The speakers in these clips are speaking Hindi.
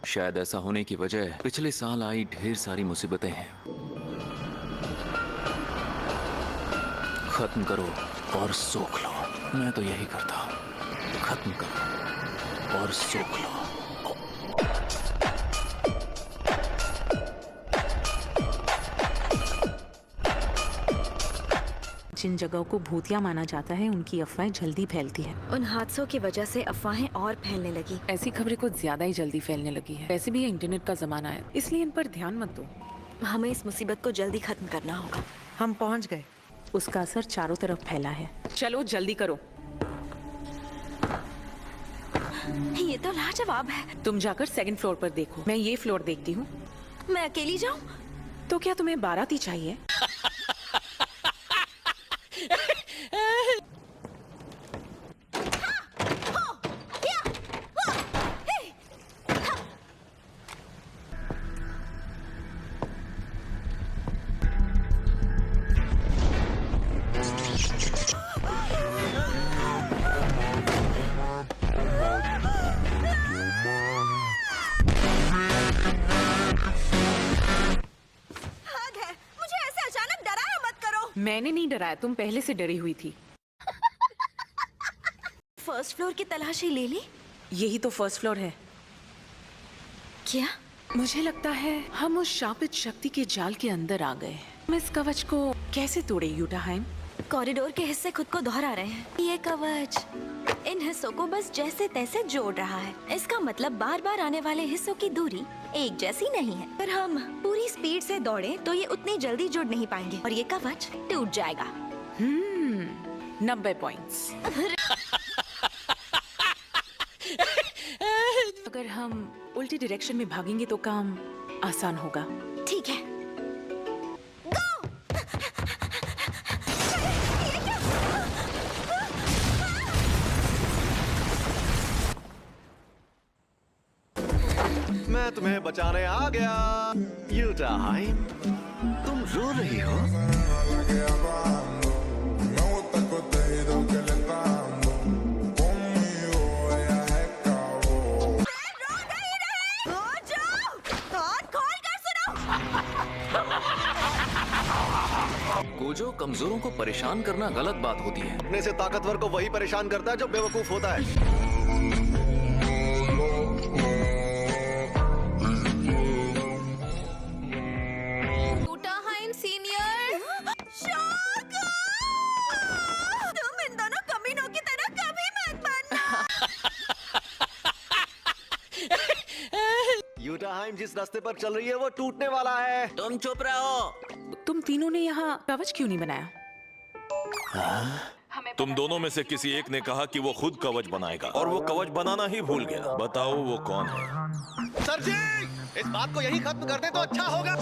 शायद ऐसा होने की वजह पिछले साल आई ढेर सारी मुसीबतें हैं। खत्म करो और सोख लो। मैं तो यही करता हूँ, खत्म करो और सोख लो। जिन जगहों को भूतिया माना जाता है उनकी अफवाहें जल्दी फैलती है। उन हादसों की वजह से अफवाहें और फैलने लगी। ऐसी खबरें कुछ ज्यादा ही जल्दी फैलने लगी है। वैसे भी ये इंटरनेट का जमाना है, इसलिए इन पर ध्यान मत दो। हमें इस मुसीबत को जल्दी खत्म करना होगा। हम पहुंच गए। उसका असर चारों तरफ फैला है। चलो जल्दी करो। ये तो लाजवाब है। तुम जाकर सेकंड फ्लोर पर देखो, मैं ये फ्लोर देखती हूँ। मैं अकेली जाऊँ? तो क्या तुम्हें बाराती चाहिए? मैंने नहीं डराया, तुम पहले से डरी हुई थी। फर्स्ट फ्लोर की तलाशी ले ली? यही तो फर्स्ट फ्लोर है। क्या? मुझे लगता है हम उस शापित शक्ति के जाल के अंदर आ गए। हम इस कवच को कैसे तोड़े यूटाहाइम? कॉरिडोर के हिस्से खुद को दोहरा रहे हैं। ये कवच इन हिस्सों को बस जैसे तैसे जोड़ रहा है। इसका मतलब बार बार आने वाले हिस्सों की दूरी एक जैसी नहीं है। अगर हम पूरी स्पीड से दौड़े तो ये उतनी जल्दी जुड़ नहीं पाएंगे और ये कवच टूट जाएगा। 90 पॉइंट्स। अगर हम उल्टी डायरेक्शन में भागेंगे तो काम आसान होगा। ठीक है। मैं तुम्हें बचाने आ गया। यूटाहाइम, तुम रो रही हो? गोजो, कमजोरों को परेशान करना गलत बात होती है। अपने से ताकतवर को वही परेशान करता है जो बेवकूफ होता है। यूटाहाइम जिस रास्ते पर चल रही है वो टूटने वाला है। तुम चुप रहो। तुम तीनों ने यहाँ कवच क्यों नहीं बनाया? तुम दोनों में से किसी एक ने कहा कि वो खुद कवच बनाएगा और वो कवच बनाना ही भूल गया। बताओ वो कौन है? सर जी, इस बात को यही खत्म कर दे तो अच्छा होगा।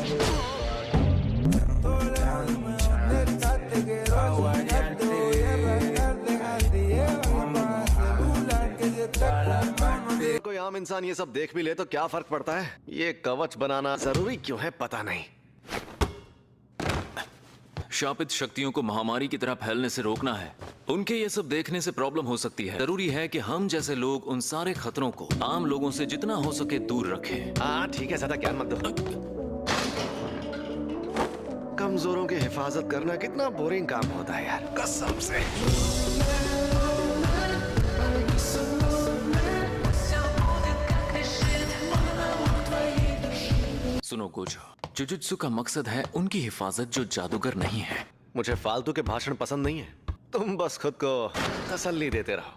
कोई आम इंसान ये सब देख भी ले तो क्या फर्क पड़ता है? ये कवच बनाना जरूरी क्यों है पता नहीं। शापित शक्तियों को महामारी की तरह फैलने से रोकना है। उनके ये सब देखने से प्रॉब्लम हो सकती है। जरूरी है कि हम जैसे लोग उन सारे खतरों को आम लोगों से जितना हो सके दूर रखें। हाँ ठीक है, ज्यादा ज्ञान मत दो। कमजोरों की हिफाजत करना कितना बोरिंग काम होता है यार, कसम से। सुनो गोजो, जुजुत्सु का मकसद है उनकी हिफाजत जो जादूगर नहीं है। मुझे फालतू के भाषण पसंद नहीं है। तुम बस खुद को तसल्ली देते रहो।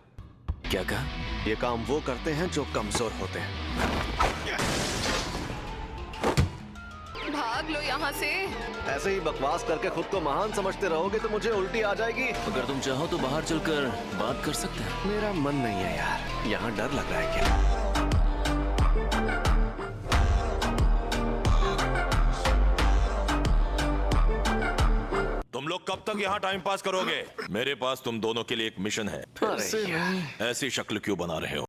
क्या कहा? ये काम वो करते हैं जो कमजोर होते हैं। भाग लो यहाँ से। ऐसे ही बकवास करके खुद को महान समझते रहोगे तो मुझे उल्टी आ जाएगी। अगर तुम चाहो तो बाहर चलकर बात कर सकते हैं। मेरा मन नहीं है यार, यहाँ डर लग रहा है क्या? तुम लोग कब तक यहाँ टाइम पास करोगे? मेरे पास तुम दोनों के लिए एक मिशन है। अरे यार। ऐसी शक्ल क्यों बना रहे हो?